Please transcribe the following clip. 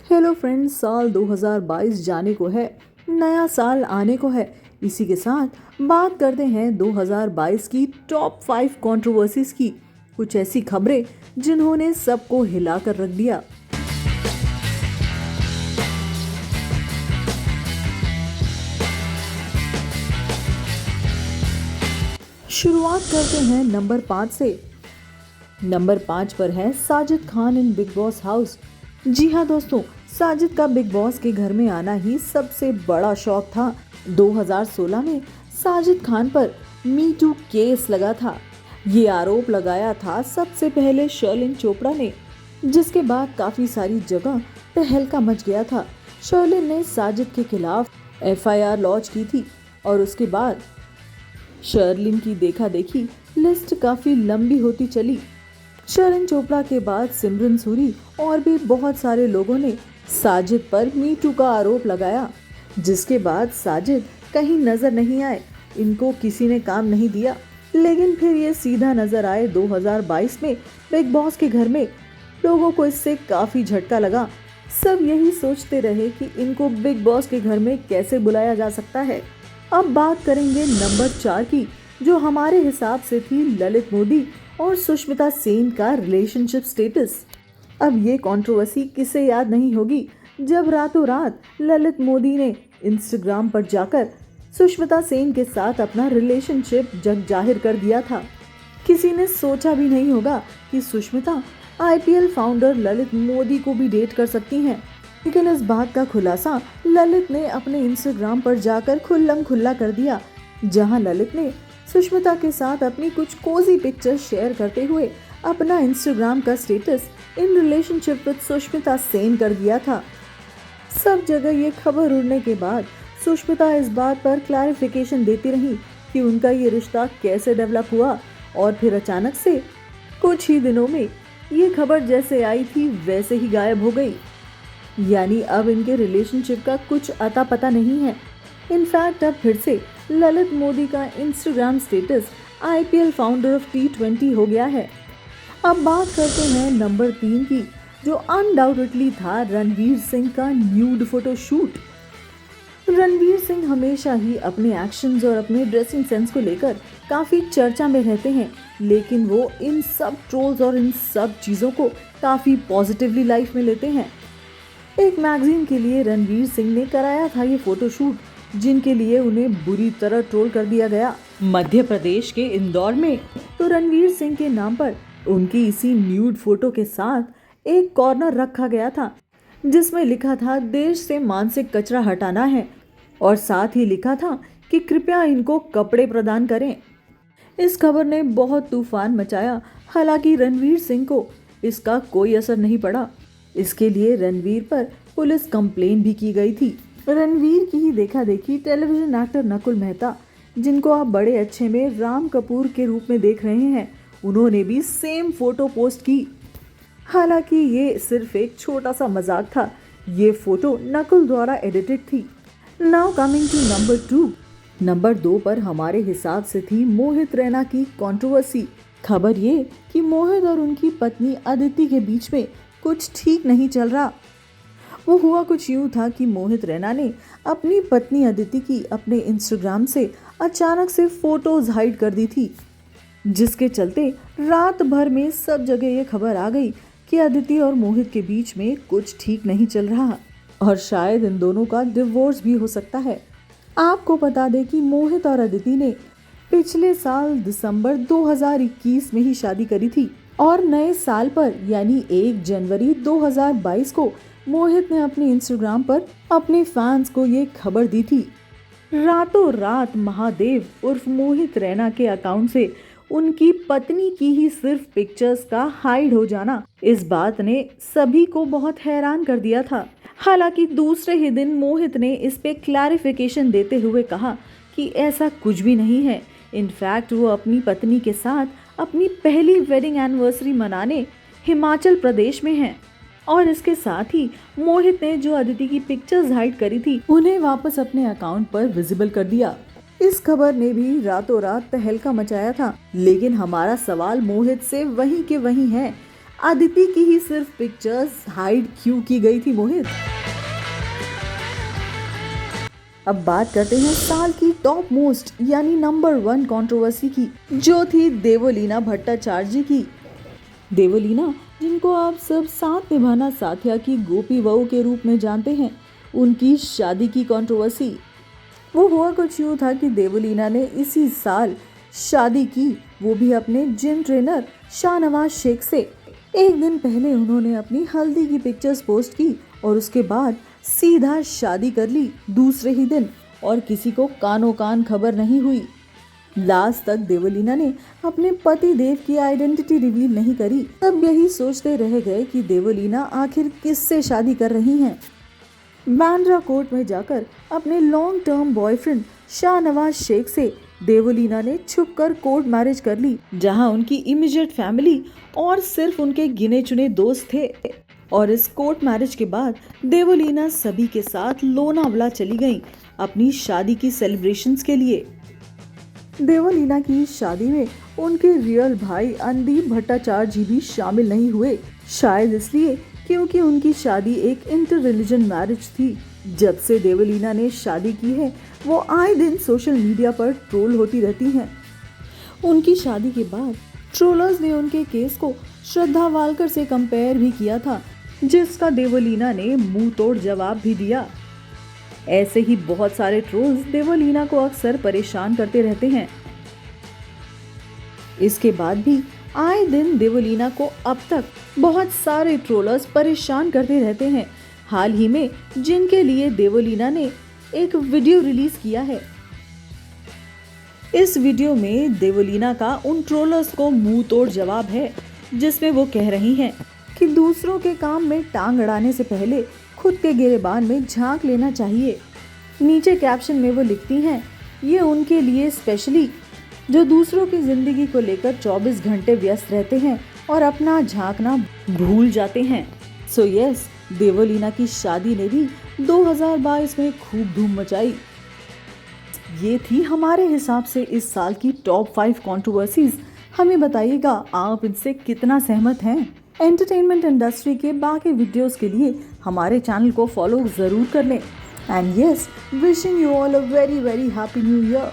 Hello friends, साल 2022 जाने को है, नया साल आने को है। इसी के साथ बात करते हैं 2022 की टॉप 5 कंट्रोवर्सीज की। कुछ ऐसी खबरें जिन्होंने सबको हिलाकर रख दिया। शुरुआत करते हैं नंबर 5 से। नंबर 5 पर है Sajid Khan in big boss house. जी हाँ दोस्तों, साजिद का बिग बॉस के घर में आना ही सबसे बड़ा शौक था। 2016 में साजिद खान पर मी टू केस लगा था। ये आरोप लगाया था सबसे पहले शर्लिन चोपड़ा ने, जिसके बाद काफी सारी जगह तहलका मच गया था। शर्लिन ने साजिद के खिलाफ एफआईआर लॉन्च की थी और उसके बाद शर्लिन की देखा देखी लिस्ट काफी लंबी होती चली। शर्लिन चोपड़ा के बाद सिमरन सूरी और भी बहुत सारे लोगों ने साजिद पर मी टू का आरोप लगाया, जिसके बाद साजिद कहीं नजर नहीं आए। इनको किसी ने काम नहीं दिया, लेकिन फिर ये सीधा नजर आए 2022 में बिग बॉस के घर में। लोगों को इससे काफी झटका लगा। सब यही सोचते रहे कि इनको बिग बॉस के घर में कैसे बुलाया जा सकता है। अब बात करेंगे नंबर 4 की, जो हमारे हिसाब से थी ललित मोदी और सुष्मिता सेन का रिलेशनशिप स्टेटस। अब ये कंट्रोवर्सी किसे याद नहीं होगी, जब रातों रात ललित मोदी ने इंस्टाग्राम पर जाकर सुष्मिता सेन के साथ अपना रिलेशनशिप जग जाहिर कर दिया था। किसी ने सोचा भी नहीं होगा कि सुष्मिता आईपीएल फाउंडर ललित मोदी को भी डेट कर सकती हैं। लेकिन इस बात का खुलासा ललित ने अपने इंस्टाग्राम पर जाकर खुल्लम खुल्ला कर दिया, जहां ललित ने सुष्मिता के साथ अपनी कुछ कोजी पिक्चर्स शेयर करते हुए अपना इंस्टाग्राम का status in relationship with Sushmita Sen कर दिया था। सब जगह ये खबर उड़ने के बाद सुष्मिता इस बात पर क्लैरिफिकेशन देती रही कि उनका ये रिश्ता कैसे डेवलप हुआ, और फिर अचानक से कुछ ही दिनों में ये खबर जैसे आई थी वैसे ही गायब हो गई। यानी अब इनके रिलेशनशिप का कुछ अता पता नहीं है। इनफैक्ट अब फिर से ललित मोदी का Instagram status IPL founder of T20 हो गया है। अब बात करते हैं नंबर 3 की, जो अनडाउटेडली था रणवीर सिंह का न्यूड फोटोशूट। रणवीर सिंह हमेशा ही अपने एक्शंस और अपने ड्रेसिंग सेंस को लेकर काफी चर्चा में रहते हैं, लेकिन वो इन सब ट्रोल्स और इन सब चीजों को काफी पॉजिटिवली लाइफ में लेते हैं। एक मैगजीन के लिए रणवीर सिंह ने कराया था ये फोटोशूट, जिनके लिए उन्हें बुरी तरह ट्रोल कर दिया गया। मध्य प्रदेश के इंदौर में तो रणवीर सिंह के नाम पर उनकी इसी न्यूड फोटो के साथ एक कॉर्नर रखा गया था, जिसमें लिखा था देश से मानसिक कचरा हटाना है, और साथ ही लिखा था कि कृपया इनको कपड़े प्रदान करें। इस खबर ने बहुत तूफान मचाया। हालांकि रणवीर सिंह को इसका कोई असर नहीं पड़ा। इसके लिए रणवीर पर पुलिस कंप्लेन भी की गई थी। रणवीर की ही देखा देखी टेलीविजन एक्टर नकुल मेहता, जिनको आप बड़े अच्छे में राम कपूर के रूप में देख रहे हैं, उन्होंने भी सेम फोटो पोस्ट की। हालांकि ये सिर्फ एक छोटा सा मजाक था। ये फोटो नकुल द्वारा एडिटेड थी। Now coming to number 2। Number 2 पर हमारे हिसाब से थी मोहित रैना की कंट्रोवर्सी। खबर ये कि मोहित और उनकी पत्नी अदिति के बीच में कुछ ठीक नहीं चल रहा। वो हुआ कुछ यूं था कि मोहित रैना ने अपनी पत्नी अदिति की अपने इंस्टाग्राम से अचानक से फोटोज हाइड कर दी थी, जिसके चलते रात भर में सब जगह ये खबर आ गई कि अदिति और मोहित के बीच में कुछ ठीक नहीं चल रहा, और शायद इन दोनों का डिवोर्स भी हो सकता है। आपको बता दें कि मोहित और अदिति ने पिछले साल दिसंबर 2021 में ही शादी करी थी, और नए साल पर यानी 1 जनवरी 2022 को मोहित ने अपने इंस्टाग्राम पर अपने फैंस को ये खबर दी थी। रातों रात महादेव उर्फ मोहित रैना के अकाउंट से उनकी पत्नी की ही सिर्फ पिक्चर्स का हाइड हो जाना, इस बात ने सभी को बहुत हैरान कर दिया था। हालांकि दूसरे ही दिन मोहित ने इस पे क्लैरिफिकेशन देते हुए कहा कि ऐसा कुछ भी नहीं है। इनफैक्ट वो अपनी पत्नी के साथ अपनी पहली वेडिंग एनिवर्सरी मनाने हिमाचल प्रदेश में हैं। और इसके साथ ही मोहित ने जो अदिति की पिक्चर्स हाइड करी थी, उन्हें वापस अपने अकाउंट पर विजिबल कर दिया। इस खबर ने भी रातों रात तहलका मचाया था, लेकिन हमारा सवाल मोहित से वहीं के वहीं है। अदिति की ही सिर्फ पिक्चर्स हाइड क्यों की गई थी मोहित? अब बात करते हैं साल की टॉप मोस्ट यानी नंबर 1 कंट्रोवर्सी की, जो थी देवोलीना भट्टाचार्य की। देवोलीना, जिनको आप सब साथ निभाना साथिया की गोपी बहू के रूप में जानते हैं, उनकी शादी की कंट्रोवर्सी। वो हुआ कुछ यूँ था कि देवोलीना ने इसी साल शादी की, वो भी अपने जिम ट्रेनर शाहनवाज शेख से। एक दिन पहले उन्होंने अपनी हल्दी की पिक्चर्स पोस्ट की और उसके बाद सीधा शादी कर ली दूसरे ही दिन, और किसी को कानो कान खबर नहीं हुई। लास्ट तक देवोलीना ने अपने पति देव की आइडेंटिटी रिवील नहीं करी। तब यही सोचते रह गए कि देवोलीना आखिर किससे शादी कर रही हैं। बांद्रा कोर्ट में जाकर अपने long term boyfriend Shahnawaz Shaikh से देवोलीना ने छुपकर कोर्ट मैरिज कर ली, जहां उनकी इमीडिएट फैमिली और सिर्फ उनके गिने चुने दोस्त थे। और इस कोर्ट मैरिज के बाद देवोलीना सभी के साथ लोनावला चली गईं अपनी शादी की सेलिब्रेशंस के लिए। देवोलीना की शादी में उनके रियल भाई अनदीप भट्टाचार्य जी भी शामिल नहीं हुए, शायद इसलिए क्योंकि उनकी शादी एक इंटर रिलीजन मैरिज थी। जब से देवोलीना ने शादी की है, वो आए दिन सोशल मीडिया पर ट्रोल होती रहती हैं। उनकी शादी के बाद ट्रोलर्स ने उनके केस को श्रद्धा वालकर से कंपेयर भी किया था, जिसका देवोलीना ने मुंह तोड़ जवाब भी दिया। ऐसे ही बहुत सारे ट्रोल्स देवोलीना को अक्सर परेशान करते रहते हैं। इसके बाद भी आए दिन देवोलीना को अब तक बहुत सारे ट्रोलर्स परेशान करते रहते हैं। हाल ही में जिनके लिए देवोलीना ने एक वीडियो रिलीज किया है। इस वीडियो में देवोलीना का उन ट्रोलर्स को मुंह तोड़ जवाब है, जिसमें वो कह रही हैं कि दूसरों के काम में टांग अड़ाने से पहले खुद के गिरेबान में झांक लेना चाहिए। नीचे कैप्शन में वो लिखती हैं, ये उनके लिए स्पेशली जो दूसरों की जिंदगी को लेकर 24 घंटे व्यस्त रहते हैं और अपना झांकना भूल जाते हैं। सो यस, देवोलीना की शादी ने भी 2022 में खूब धूम मचाई। ये थी हमारे हिसाब से इस साल की टॉप 5 कंट्रोवर्सीज। हमें बताइएगा आप इनसे कितना सहमत हैं। एंटरटेनमेंट इंडस्ट्री के बाकी वीडियोस के लिए हमारे चैनल को फॉलो जरूर कर लें। And yes, wishing you all a very very happy new year.